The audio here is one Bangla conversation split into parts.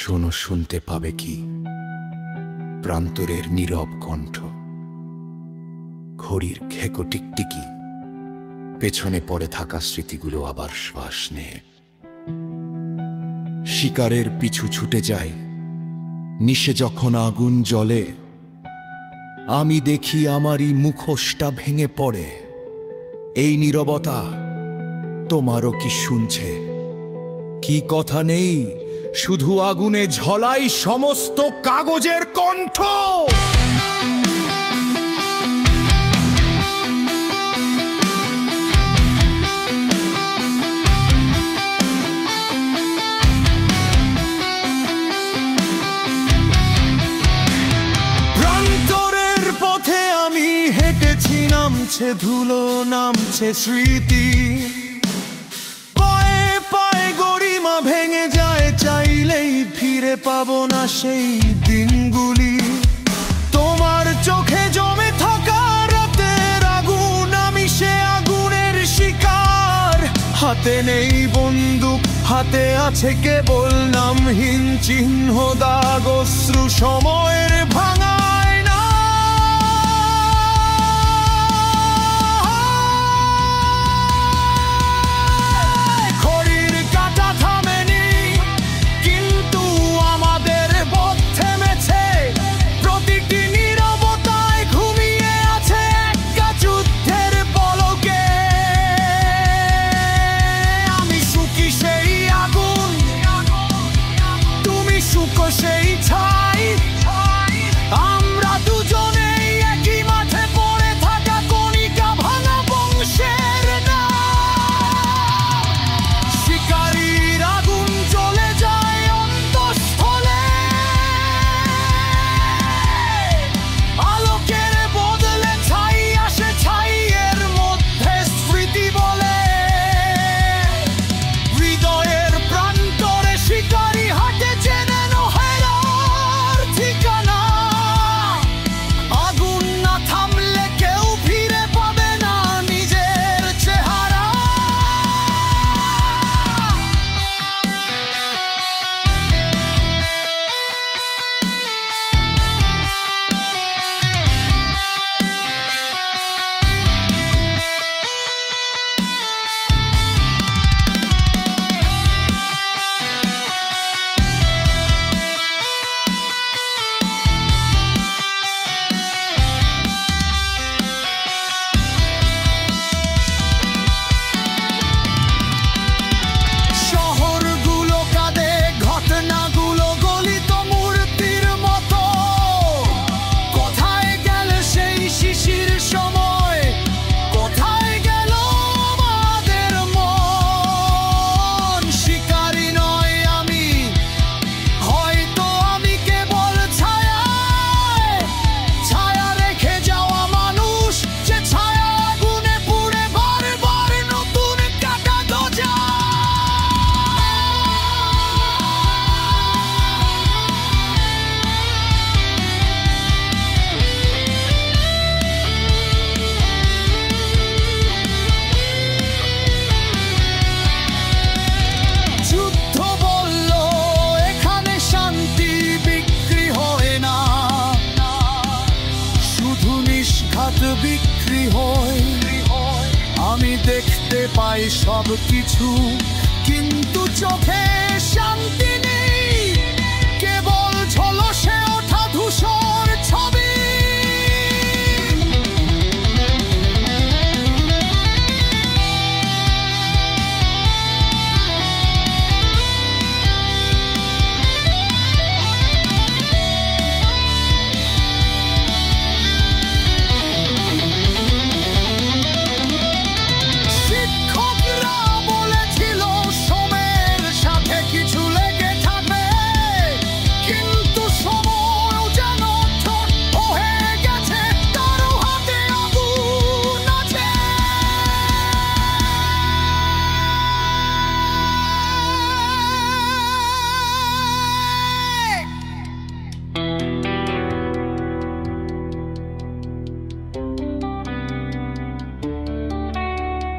শোনো, শুনতে পাবে কি প্রান্তরের নীরব কণ্ঠ, ঘড়ির খেকো টিকটিকি, পেছনে পড়ে থাকা স্মৃতিগুলো আবার শ্বাস নেয়। শিকারের পিছু ছুটে যায়, নিশে যখন আগুন জ্বলে, আমি দেখি আমারই মুখোশটা ভেঙে পড়ে। এই নীরবতা তোমারও কি শুনছে? কি কথা নেই, শুধু আগুনে ঝলাই সমস্ত কাগজের কণ্ঠ। প্রান্তরের পথে আমি হেঁটেছি, নামছে ধুলো, নামছে স্মৃতি, পায়ে পায়ে গরিমা ভেঙে যায়, চাইলেই ফিরে পাবো না সেই দিনগুলি। তোমার চোখে জমে থাকা রাতের আগুন, আমি সে আগুনের শিকার। হাতে নেই বন্দুক, হাতে আছে কেবল নামহীন চিহ্ন, দাগ, অশ্রু, সময়ের ভাঙা। সেই ছাই, আমরা দুজনেই একই মাঠে পড়ে থাকা কণিকা, ভাঙা বংশের নাম। শিকারীর আগুন চলে যায় অন্তঃস্থলে, আলোকের বদলে ছাই আসে, ছাইয়ের মধ্যে স্মৃতি বলে। হৃদয়ের প্রান্তরে শিকারী হাঁটে, চেনে বিক্রি হয়। আমি দেখতে পাই সব কিছু, কিন্তু চোখে শান্তি নেই, কেবল ঝলসে ওঠা ধূসর ছবি।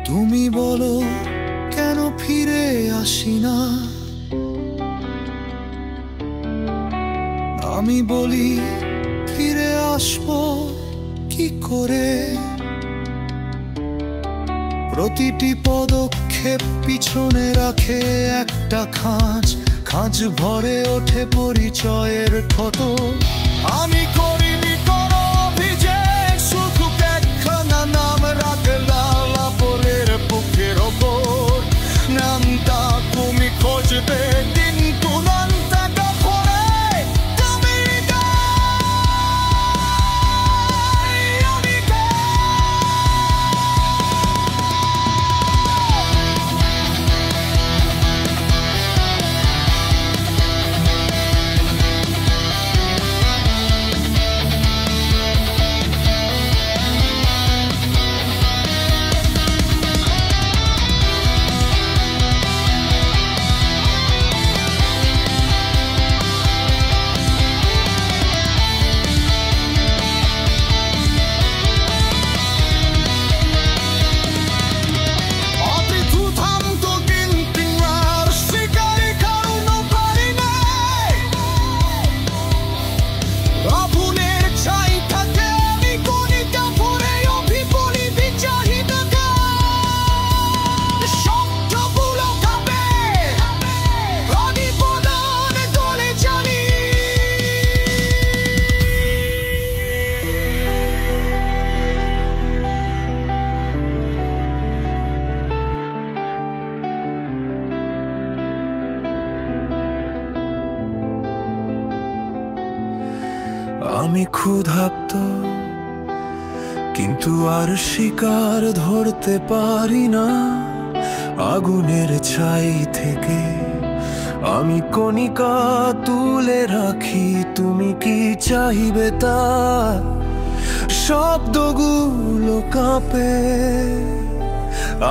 তুমি বলো কেন ফিরে আসি না, আমি বলি ফিরে আসবো কি করে, প্রতিটি পদক্ষেপ পিছনে রাখে একটা খাঁজ, খাঁজ ভরে ওঠে পরিচয়ের ক্ষত। আমি করিনি কোনো অভিযোগ, শুধু একখানা নাম রাখলাম আপনের বুকের ওপর। নামটা তুমি খুঁজবে কিন্তু নামটা কখনো তুমি আমি ক্ষুধার্ত কিন্তু আর শিকার ধরতে পারি না। আগুনের ছাই থেকে আমি কণিকা তুলে রাখি, তুমি কি চাইবে তা? শব্দগুলো কাঁপে,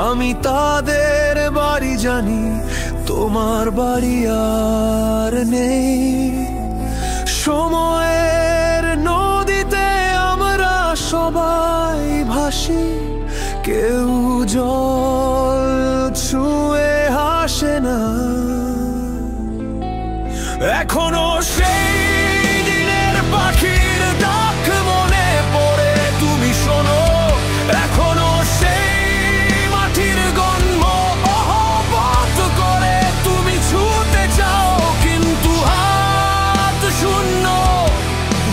আমি তাদের বাড়ি জানি, তোমার বাড়ি আর নেই। সময়ের নদীতে আমরা সবাই ভাসি, কেউ জল ছুঁয়ে হাসে না। এখনো সেই দিনের পাখির ডাক মনে পড়ে, তুমি শোনো। এখনো সেই মাটির গন্ধ অহবত করে, তুমি ছুতে চাও কিন্তু হাত শূন্য।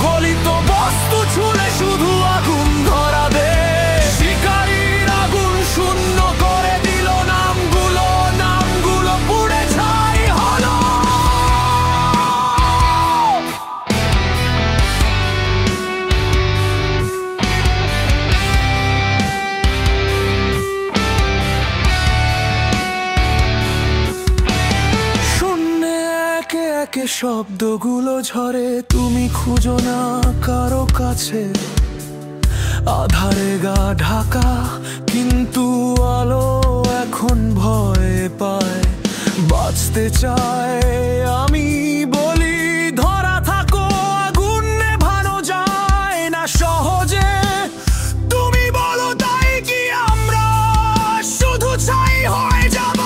গলিত বস্তু ছুলে শুধু আগুন ধরাবে, শিকারীর আগুন শূন্য করে দিল নামগুলো, নামগুলো পুড়ে ছাই হলো। একে শব্দগুলো ঝরে, তুমি খুঁজো না কারো কাছে। আধারে গা ঢাকা কিন্তু আলো এখন ভয় পায়, বাঁচতে চায়। আমি বলি ধরা থাকো, আগুন নেভানো যায় না সহজে। তুমি বলো তাই কি আমরা শুধু ছাই হয়ে যাব?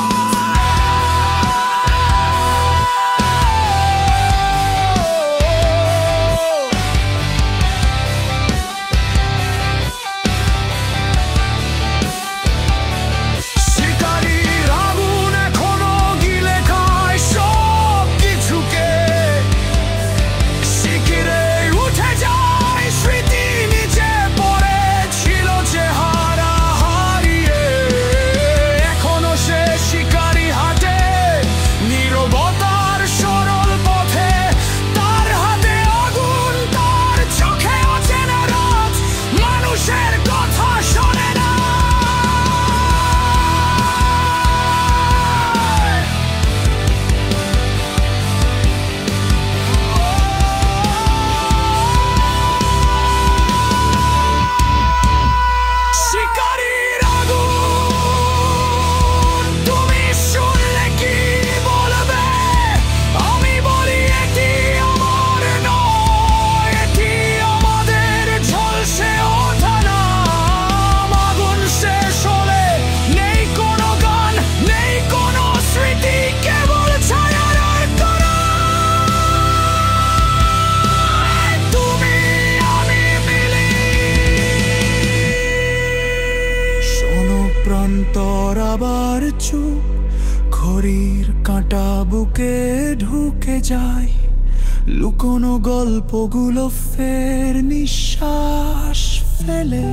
শিকারীর আগুন এখনো গিলে খায় সব কিছুকে। পর আবার চুপ, ঘড়ির কাঁটা বুকে ঢুকে যায়, লুকোনো গল্পগুলো ফের নিঃশ্বাস ফেলে।